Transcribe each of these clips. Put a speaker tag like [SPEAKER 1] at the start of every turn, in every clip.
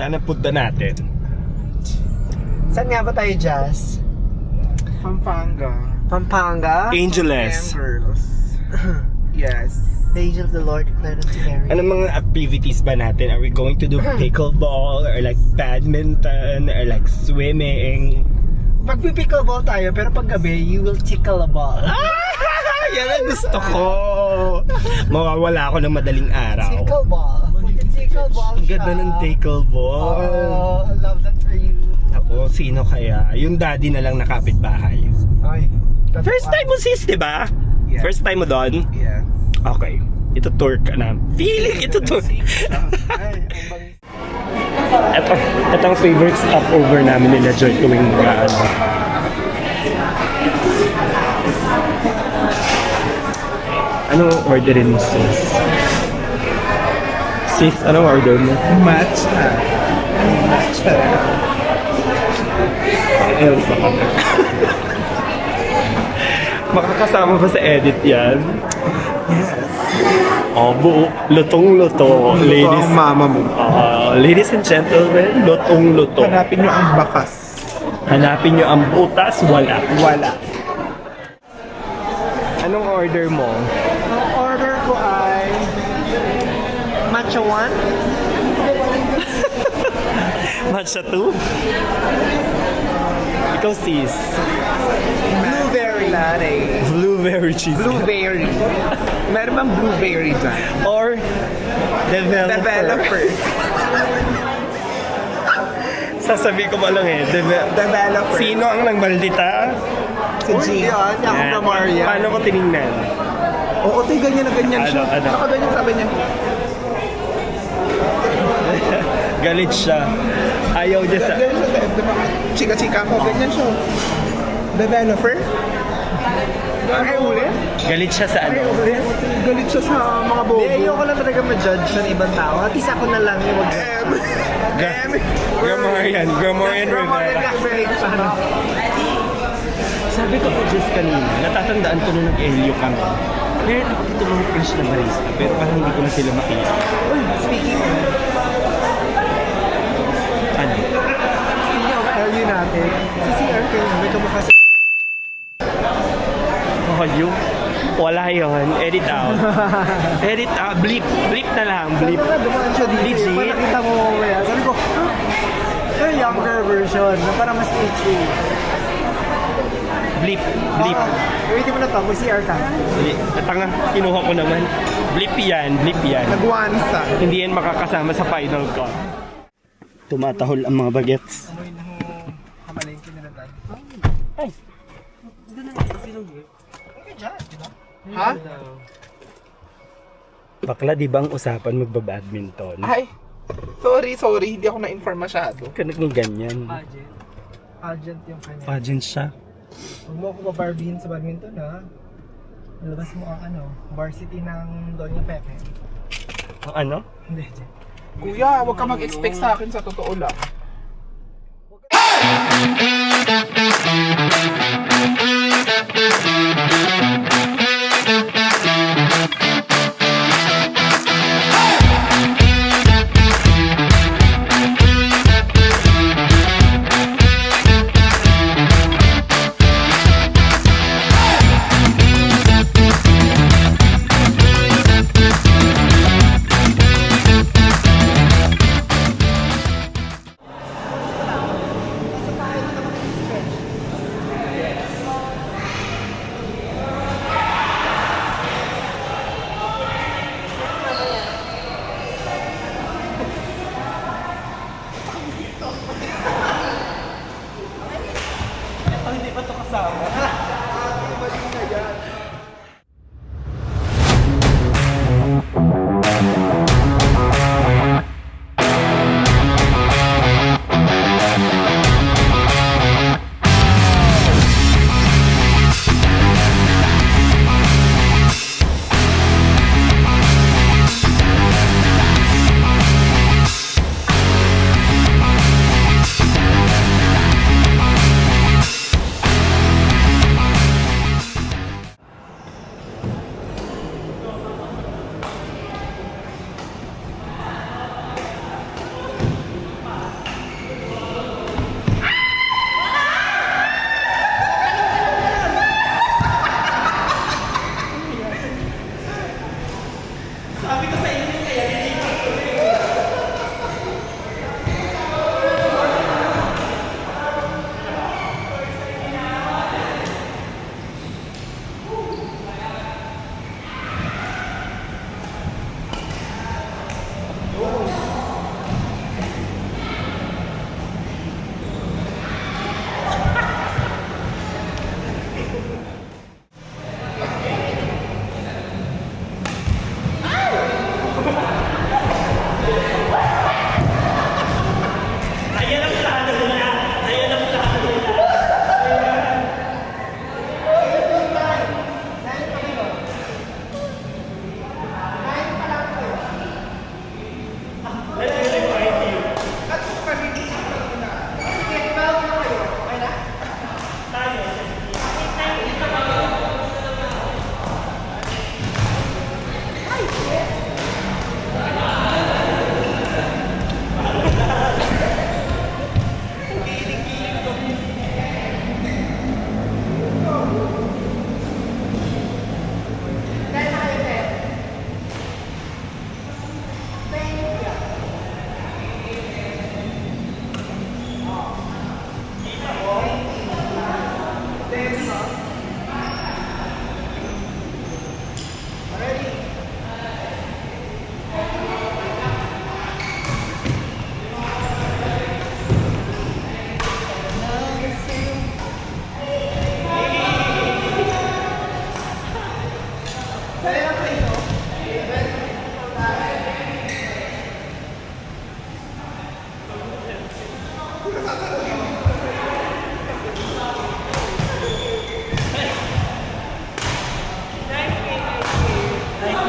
[SPEAKER 1] Saan ang punta natin?
[SPEAKER 2] Saan nga ba tayo, Jazz?
[SPEAKER 3] Pampanga.
[SPEAKER 2] Pampanga?
[SPEAKER 1] Angeles.
[SPEAKER 3] Girls. Yes.
[SPEAKER 2] The angel of the Lord declared unto Mary.
[SPEAKER 1] Anong mga activities ba natin? Are we going to do pickleball or like badminton or like swimming?
[SPEAKER 2] Pagpipickleball tayo, pero pag gabi, you will tickle a ball.
[SPEAKER 1] Yan ang gusto ko. Mawawala ako ng madaling araw.
[SPEAKER 2] Tickleball. Tickleball
[SPEAKER 1] Ang ganda ng pickleball.
[SPEAKER 2] Oh, I love that for you.
[SPEAKER 1] Ako, sino kaya? Yung daddy na lang na kapitbahay.
[SPEAKER 2] Ay.
[SPEAKER 1] First time mo sis, di ba?
[SPEAKER 3] Yeah.
[SPEAKER 1] First time mo doon?
[SPEAKER 3] Yeah.
[SPEAKER 1] Okay. Ito tour ka na. Feeling ito tour.
[SPEAKER 3] Ay, ang bangis.
[SPEAKER 1] Ito ang favorite stopover namin nila Joy tuwing ano. Anong orderin mo sis? Sis, anong order mo?
[SPEAKER 3] Matcha. Matcha.
[SPEAKER 1] Ayun sa kanya. Makakasama ba sa edit yan?
[SPEAKER 3] Yes.
[SPEAKER 1] Oh, buo. Lutong-luto. Ladies,
[SPEAKER 3] ang mama mo.
[SPEAKER 1] ladies and gentlemen, lutong-luto.
[SPEAKER 3] Hanapin nyo ang bakas.
[SPEAKER 1] Hanapin nyo ang butas, wala.
[SPEAKER 3] Wala.
[SPEAKER 1] Anong order mo?
[SPEAKER 2] Ang order ko ay matcha 1.
[SPEAKER 1] Matcha 2? Ikaw sis.
[SPEAKER 3] Blueberry latte.
[SPEAKER 1] Blueberry cheese.
[SPEAKER 3] Blueberry. Meron bang blueberry dyan?
[SPEAKER 1] Or developer.
[SPEAKER 3] Developer.
[SPEAKER 1] Sasabi ko lang
[SPEAKER 3] Developer.
[SPEAKER 1] Sino ang nagmaldita?
[SPEAKER 3] Si G.
[SPEAKER 2] Yan, ako
[SPEAKER 1] Yan.
[SPEAKER 2] na Maria.
[SPEAKER 1] Paano ko tinignan?
[SPEAKER 3] Oo, tayo ganyan na ganyan siya.
[SPEAKER 1] Ano?
[SPEAKER 3] Nakaganyan sabi niya.
[SPEAKER 1] Galit siya. Ayaw niya sa...
[SPEAKER 3] Ganyan siya. Chika-chika ko. Ganyan siya. Developer? Ay, uli?
[SPEAKER 1] Galit siya sa ano?
[SPEAKER 3] Uli? Galit siya sa mga bobo.
[SPEAKER 2] Hindi, ayoko lang talaga ma-judge ng ibang tao. At least ako na lang yung mag-
[SPEAKER 1] Grammarian Rivera. Sabi ko po just kanina, natatandaan ko nung nag-Elio kami. Meron ako dito mga crush na barista, pero parang hindi ko na sila makita.
[SPEAKER 2] Uy, speaking of LU natin, si CR kayo, may kamukha sa...
[SPEAKER 1] Oh, yung... Wala yun. Edit out. Edit out. Bleep. Bleep na lang. Bleep.
[SPEAKER 2] Dumaan siya dito.
[SPEAKER 1] Legit?
[SPEAKER 2] Pag nakita mo mamaya, sabi ko, yung younger version, na parang mas itchy.
[SPEAKER 1] Bleep. Bleep.
[SPEAKER 2] Gamitin mo na to, kung CR ka.
[SPEAKER 1] Tanga, kinuha ko naman. Bleep yan. Bleep yan.
[SPEAKER 3] Nagwansa.
[SPEAKER 1] Hindi yan makakasama sa final cut. Tumatahol ang mga bagets.
[SPEAKER 2] Amoy na kamalengke nila tayo.
[SPEAKER 1] Ay.
[SPEAKER 2] Okay, dyan, di ba?
[SPEAKER 3] Ha?
[SPEAKER 1] Bakla, di ba ang usapan magbabadminton?
[SPEAKER 3] Ay. Sorry. Hindi ako na-inform masyado.
[SPEAKER 1] Kanag ng ganyan.
[SPEAKER 2] Pageant. Pageant yung kanya.
[SPEAKER 1] Pageant siya.
[SPEAKER 2] Huwag mo ako babarbihin sa badminton, ha? Nalabas mo ang varsity ng Doña Pepe.
[SPEAKER 1] Ang ano?
[SPEAKER 2] Hindi, dyan.
[SPEAKER 3] Kuya, huwag ka mag-expect sa akin sa totoo lang.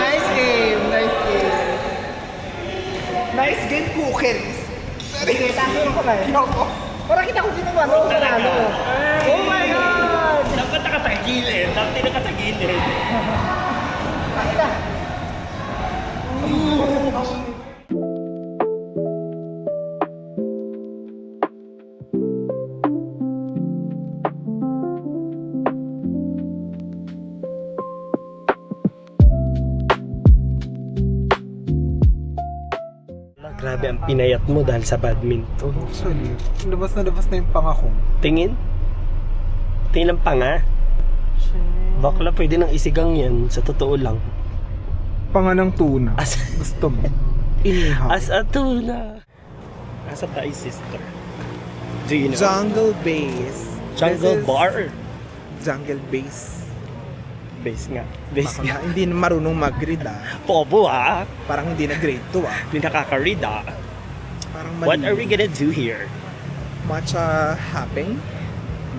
[SPEAKER 2] Nice game, nice game.
[SPEAKER 3] Nice game, cookers.
[SPEAKER 2] Sige, taso ko ba? Para kita ko sino ano, panalo. Oh my God!
[SPEAKER 1] Dapat nakatagilid. Dapat nakatagilid.
[SPEAKER 2] Pakita.
[SPEAKER 1] Grabe ang pinayat mo dahil sa badminton.
[SPEAKER 3] Actually, labas na yung pangako.
[SPEAKER 1] Tingin? Tingin lang pa nga. Bakla pwede nang isigang yan, sa totoo lang.
[SPEAKER 3] Panga ng tuna. Gusto mo? Inihaw.
[SPEAKER 1] As a tuna. Asa tayo, sister? Do you know?
[SPEAKER 3] Jungle Base.
[SPEAKER 1] Jungle
[SPEAKER 3] This is
[SPEAKER 1] Bar.
[SPEAKER 3] Jungle Base.
[SPEAKER 1] Base nga. Base
[SPEAKER 3] Baka
[SPEAKER 1] nga.
[SPEAKER 3] nga hindi na marunong mag-read
[SPEAKER 1] Pobo ah.
[SPEAKER 3] Parang hindi na grade 2
[SPEAKER 1] Hindi nakaka-read ah.
[SPEAKER 3] Parang
[SPEAKER 1] What are we gonna do here?
[SPEAKER 3] Matcha hopping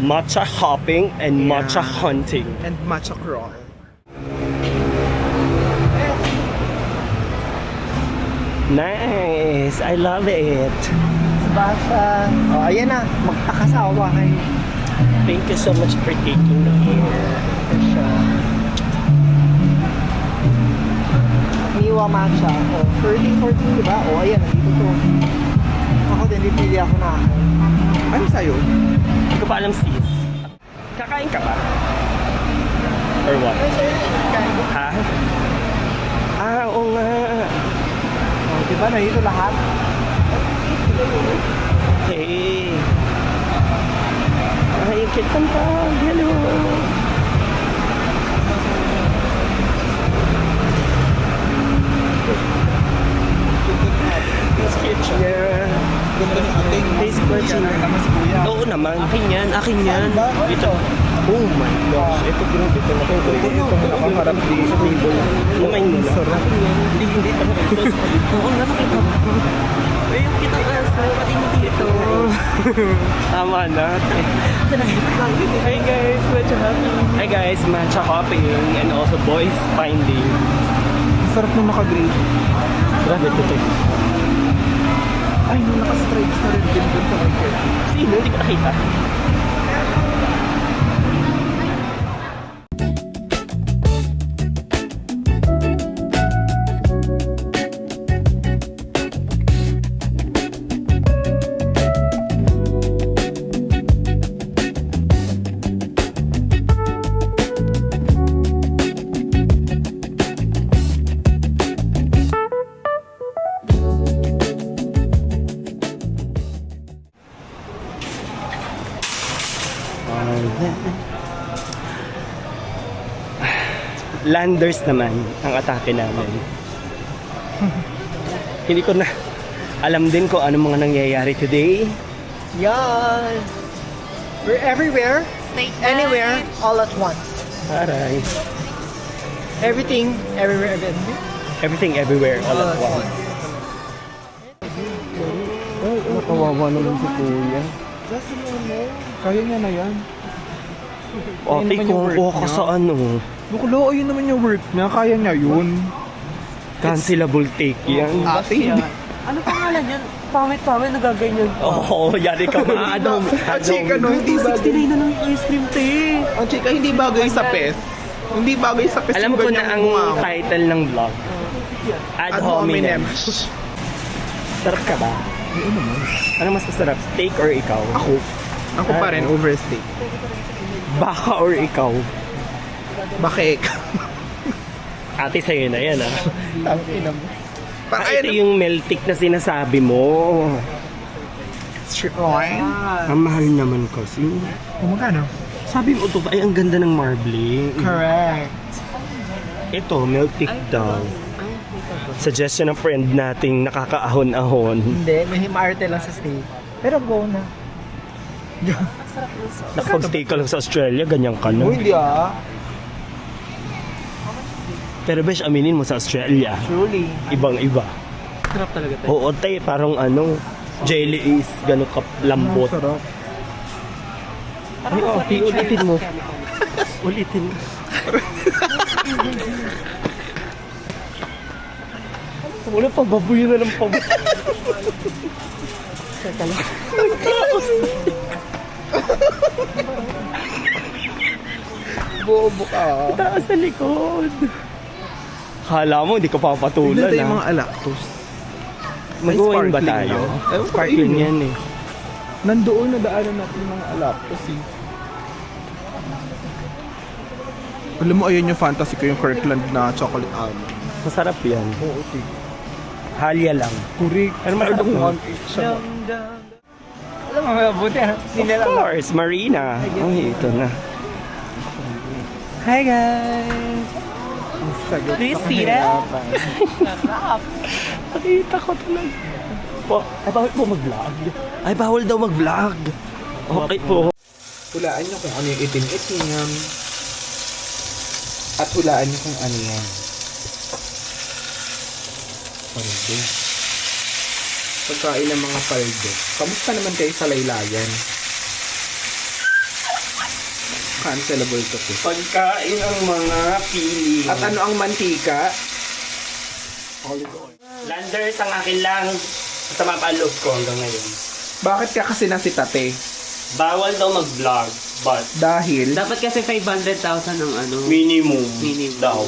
[SPEAKER 1] Matcha hopping and
[SPEAKER 3] Yeah.
[SPEAKER 1] matcha hunting.
[SPEAKER 3] and matcha crawl.
[SPEAKER 1] Nice! I love it!
[SPEAKER 2] Basta. Oh, ayan na. Magpakasawa kayo.
[SPEAKER 1] Thank you so much for taking me here.
[SPEAKER 2] For sure. Miwa matcha. Oh, 13, 14, diba? Oh, ayan. Nandito to. Ako din, pipili ako na.
[SPEAKER 3] Ano sa'yo?
[SPEAKER 1] Hindi ko pa alam sis. Kakain ka ba? Or what? Ha? Ah, oo nga.
[SPEAKER 2] Oh, diba? Nandito lahat.
[SPEAKER 1] Okay. Ay, kitang pa. Hello. This kitchen. Yeah.
[SPEAKER 3] Ganda ni ating
[SPEAKER 1] This kitchen. Oo naman. Akin yan. Akin yan. Ito. Oh my gosh. Ito grabe ito.
[SPEAKER 3] Itong nakaharap di sa table.
[SPEAKER 1] Lumay nila. Hindi pa ito. Oo nga, nakita ko. Ay, yung kita ka. Pati hindi ito. Tama na. Hi guys, matcha hopping. Hi guys, matcha hopping and also boys finding.
[SPEAKER 3] Sarap nung naka-grade.
[SPEAKER 1] Grabe ito.
[SPEAKER 3] Ay, nung naka-stripes na rin din dun sa Michael.
[SPEAKER 1] Sino? Hindi ko nakita. Landers naman ang atake namin. Hindi ko na alam din kung ano mga nangyayari today.
[SPEAKER 2] Yan. We're everywhere, anywhere, all at once.
[SPEAKER 1] Aray.
[SPEAKER 2] Everything, everywhere, everywhere.
[SPEAKER 1] Everything everywhere all at once. Ay, kawawa naman si Kuya.
[SPEAKER 3] Kaya niya na yan.
[SPEAKER 1] Ate,
[SPEAKER 3] naman yung
[SPEAKER 1] kuha
[SPEAKER 3] work
[SPEAKER 1] ka
[SPEAKER 3] niya.
[SPEAKER 1] sa ano.
[SPEAKER 3] Buklo, ayun naman yung work niya. Kaya niya yun.
[SPEAKER 1] Cancelable take yan.
[SPEAKER 3] Ate, hindi.
[SPEAKER 2] Ano pangalan yan? Pamit-pamit, nagaganyan.
[SPEAKER 1] Oo, yari ka maadong.
[SPEAKER 3] Ang chika, no, hindi bagay.
[SPEAKER 2] na ng ice cream, te.
[SPEAKER 3] Ang chika, hindi bagay sa PES. Hindi bagay sa PES.
[SPEAKER 1] Alam
[SPEAKER 3] yung
[SPEAKER 1] ko na
[SPEAKER 3] ganyang
[SPEAKER 1] ang
[SPEAKER 3] bunga.
[SPEAKER 1] title ng vlog. Ad
[SPEAKER 3] Ad
[SPEAKER 1] hominem.
[SPEAKER 3] hominem.
[SPEAKER 1] Sarap ka ba?
[SPEAKER 3] Oo naman.
[SPEAKER 1] Ano mas masarap? Steak or ikaw?
[SPEAKER 3] Ako. Ako pa rin, overstay.
[SPEAKER 1] Baka or ikaw?
[SPEAKER 3] Bakit?
[SPEAKER 1] Ate, sa'yo na yan ah.
[SPEAKER 3] Tangina mo.
[SPEAKER 1] Ito yung meltic na sinasabi mo.
[SPEAKER 3] Strip wine?
[SPEAKER 1] Ang mahal naman kasi.
[SPEAKER 3] Magkano?
[SPEAKER 1] Sabi mo ito, ay ang ganda ng marbling.
[SPEAKER 2] Correct.
[SPEAKER 1] Ito, meltic daw. Suggestion ng friend nating nakakaahon-ahon.
[SPEAKER 2] Hindi, may himarte lang sa steak. Pero go na.
[SPEAKER 1] Nakapag-stay ka lang sa Australia, ganyan ka na.
[SPEAKER 2] Hindi ah.
[SPEAKER 1] Pero besh, aminin mo sa Australia,
[SPEAKER 2] Truly.
[SPEAKER 1] ibang-iba.
[SPEAKER 2] Sarap talaga tayo.
[SPEAKER 1] Oo, tay, parang ano, jelly is gano'n lambot.
[SPEAKER 3] Sarap.
[SPEAKER 1] Ay, okay, ulitin mo. Ulitin mo. Wala pa, baboy na lang pa. Teka lang.
[SPEAKER 3] Bobo ka.
[SPEAKER 1] Taas sa likod. Kala mo, hindi ka papatulan.
[SPEAKER 3] Tignan tayo yung mga alactos.
[SPEAKER 1] Mag-uwin ba
[SPEAKER 3] sparkling
[SPEAKER 1] tayo?
[SPEAKER 3] lang. Ewan ko,
[SPEAKER 1] Sparkling
[SPEAKER 3] yun.
[SPEAKER 1] yan eh.
[SPEAKER 3] Nandoon na daanan natin yung mga alactos eh. Alam mo, ayun yung fantasy ko, yung Kirkland na chocolate almond.
[SPEAKER 1] Masarap yan.
[SPEAKER 3] Oo, tig.
[SPEAKER 1] Halya lang.
[SPEAKER 3] Kurik.
[SPEAKER 1] Pero masarap
[SPEAKER 3] Talagang
[SPEAKER 1] nun.
[SPEAKER 3] 1/8 siya.
[SPEAKER 2] Alam mo, mabuti ha.
[SPEAKER 1] Of course, Marina. Ay, ito na. Hi guys!
[SPEAKER 3] Sagot
[SPEAKER 1] Do you
[SPEAKER 3] sa
[SPEAKER 1] see that?
[SPEAKER 3] kahirapan.
[SPEAKER 1] Nakita ko talaga. Ay, bawal po mag-vlog. Ay, bawal daw mag-vlog. Okay po.
[SPEAKER 3] Hulaan nyo kung ano yung itim-itim. At hulaan nyo kung ano yan. Paldo. Pagkain ng mga paldo. Kamusta naman kayo sa laylayan? Cancelable to po.
[SPEAKER 1] Pagkain ang mga pili.
[SPEAKER 3] At ano ang mantika?
[SPEAKER 1] Landers ang akin lang. Masama pa ang loob ko hanggang ngayon.
[SPEAKER 3] Bakit ka kasi nasitate?
[SPEAKER 1] Bawal daw mag-vlog, but
[SPEAKER 3] Dahil,
[SPEAKER 4] Dapat kasi 500,000 ang ano.
[SPEAKER 1] minimum,
[SPEAKER 4] Minimum.
[SPEAKER 1] daw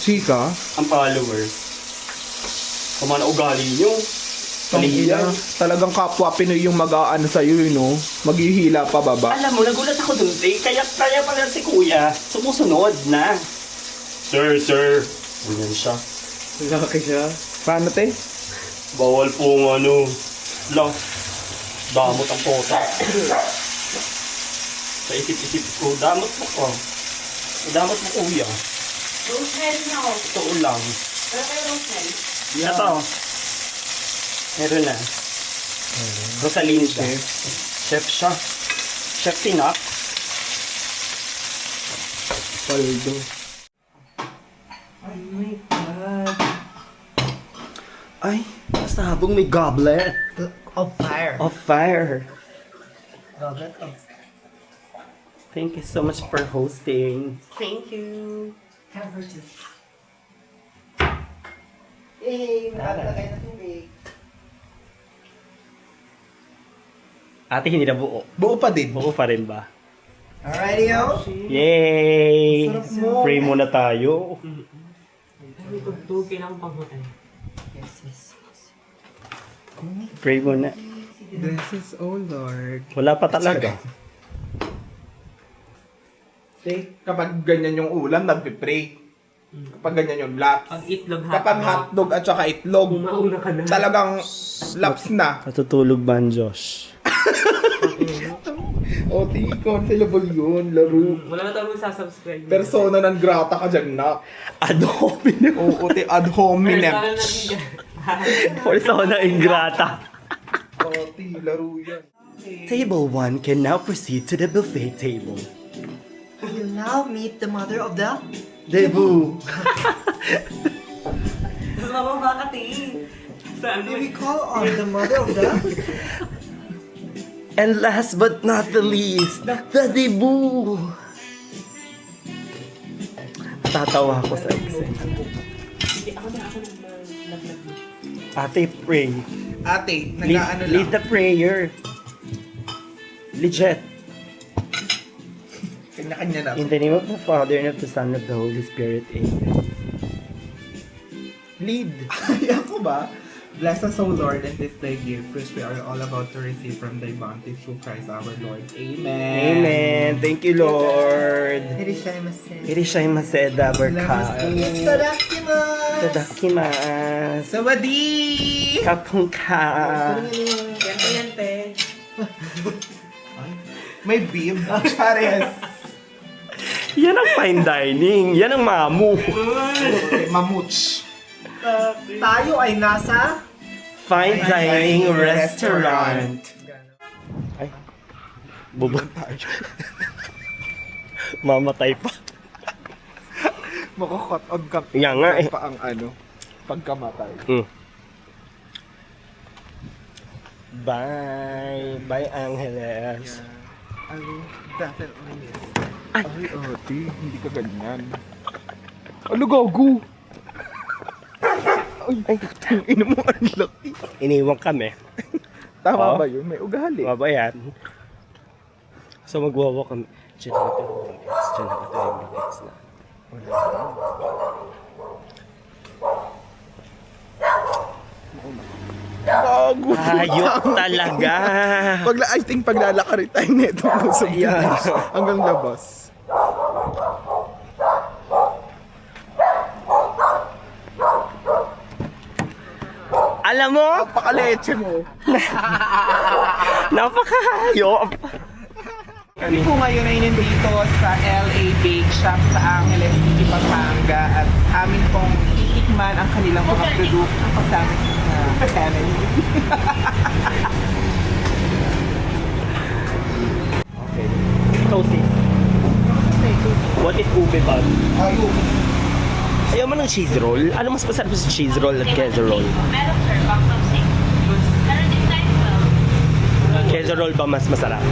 [SPEAKER 3] chika,
[SPEAKER 1] ang followers. Kung ano ugali nyo.
[SPEAKER 3] Tangina, talagang kapwa Pinoy yung mag-aano sa'yo, no? Maghihila pa baba.
[SPEAKER 1] Alam mo, nagulat ako dun, eh. Kaya pala si kuya, sumusunod na. Sir. Ganyan siya.
[SPEAKER 4] Laki siya.
[SPEAKER 3] Paano, te?
[SPEAKER 1] Bawal pong ano. Lang. Damot ang pota. Sa isip-isip ko, damot mo ko. Damot mo kuya.
[SPEAKER 4] Rosemary na ako.
[SPEAKER 1] Totoo lang.
[SPEAKER 4] Pero kayo rosemary.
[SPEAKER 1] Ito. Meron na. Rosalinda. Chef siya. Chef Sinak.
[SPEAKER 3] Paldo.
[SPEAKER 1] Oh my God. Ay, nasabong may goblet
[SPEAKER 2] Of fire.
[SPEAKER 1] of fire.
[SPEAKER 2] Goblet of
[SPEAKER 1] Thank you so much for hosting. Thank you.
[SPEAKER 2] beverages. Yay! Nakakagay na tubig.
[SPEAKER 1] Ate, hindi na buo.
[SPEAKER 3] Buo pa din.
[SPEAKER 1] Buo pa rin ba?
[SPEAKER 2] Alrighty, yo.
[SPEAKER 1] Yay!
[SPEAKER 2] Sarap mo.
[SPEAKER 1] Pray muna tayo.
[SPEAKER 4] May tugtog, kailangan pang hotel.
[SPEAKER 2] Yes.
[SPEAKER 1] Pray muna.
[SPEAKER 3] This is, oh Lord.
[SPEAKER 1] Wala pa talaga.
[SPEAKER 3] Kapag ganyan yung ulam, nagpipray. Kapag ganyan yung laps.
[SPEAKER 4] Pag itlog
[SPEAKER 3] Kapag hotdog at saka itlog,
[SPEAKER 4] Mauna ka na.
[SPEAKER 3] talagang laps na.
[SPEAKER 1] Natutulog ba ang Josh?
[SPEAKER 3] O, concealable yun, laro.
[SPEAKER 4] Wala na tayo magsasubscribe.
[SPEAKER 3] Persona non grata ka dyan, nak.
[SPEAKER 1] Adobe na.
[SPEAKER 3] O, te ad hominem.
[SPEAKER 4] Personal na din yan.
[SPEAKER 1] Persona ingrata.
[SPEAKER 3] O, te, laro yan.
[SPEAKER 1] Table 1 can now proceed to the buffet table.
[SPEAKER 2] You now meet the mother of the...
[SPEAKER 1] Debu.
[SPEAKER 4] Mas mababa ka, te. Sa ano
[SPEAKER 2] Do we
[SPEAKER 4] eh.
[SPEAKER 2] call on the mother of the...
[SPEAKER 1] And last but not the least, the Debu. Tatawa ako sa accent.
[SPEAKER 4] Hindi, ako na.
[SPEAKER 1] Ate, pray.
[SPEAKER 3] Ate,
[SPEAKER 1] Lead,
[SPEAKER 3] nag-ano
[SPEAKER 1] lead
[SPEAKER 3] lang.
[SPEAKER 1] the prayer. Legit.
[SPEAKER 3] Kanya-kanya na.
[SPEAKER 1] In the name of the Father, and of the Son, and of the Holy Spirit. Amen. Lead.
[SPEAKER 3] Ay, ako ba? Bless us, O Lord, and this thy gift, which we are all about to receive from thy bounty through Christ our Lord. Amen.
[SPEAKER 1] Amen. Thank you, Lord.
[SPEAKER 2] Hirishimasen.
[SPEAKER 1] Irishaimasu berkat.
[SPEAKER 2] Tadakimasu.
[SPEAKER 1] Tadakimasu.
[SPEAKER 3] Sawadi!
[SPEAKER 1] Kapungka.
[SPEAKER 4] Ganto yan, te.
[SPEAKER 3] May bib. Chares.
[SPEAKER 1] Yan ang fine dining. Yan ang mamu.
[SPEAKER 3] Mamuch.
[SPEAKER 2] Tayo ay nasa...
[SPEAKER 1] Fine dining restaurant. Ay. Bubon tayo. Mamatay pa.
[SPEAKER 3] Makakot on ka.
[SPEAKER 1] Yan nga eh.
[SPEAKER 3] Pa ang ano, pagkamatay.
[SPEAKER 1] Mm. Bye! Bye, Angeles!
[SPEAKER 3] I will definitely miss. Ay, ate, hindi ka ganyan. Ano gago? Ay, ina mo, ang laki.
[SPEAKER 1] Iniwan kami.
[SPEAKER 3] Tama
[SPEAKER 1] Oh.
[SPEAKER 3] ba yun? May ugali.
[SPEAKER 1] Baba yan. So magwawalk kami. Diyan na ito yung minutes. Diyan na ito yung minutes na.
[SPEAKER 3] Gago.
[SPEAKER 1] Hayop talaga!
[SPEAKER 3] I think paglalakari tayo nito sa
[SPEAKER 1] Ayan.
[SPEAKER 3] beach hanggang labas.
[SPEAKER 1] Alam mo,
[SPEAKER 3] Pakaleche mo.
[SPEAKER 1] napakahayop!
[SPEAKER 3] Kami po ngayon ay nandito sa LA Bake Shop sa Angeles City, Pampanga at amin pong titikman ang kanilang mga produkto kasama sa family.
[SPEAKER 1] Okay. Ikaw sis. What is ube bag?
[SPEAKER 3] Ayun.
[SPEAKER 1] Ayaw mo ng cheese roll? Ano mas masarap sa cheese roll at queso roll?
[SPEAKER 5] Meron sir, bang 6. Meron din tayo 12.
[SPEAKER 1] Queso roll ba mas masarap?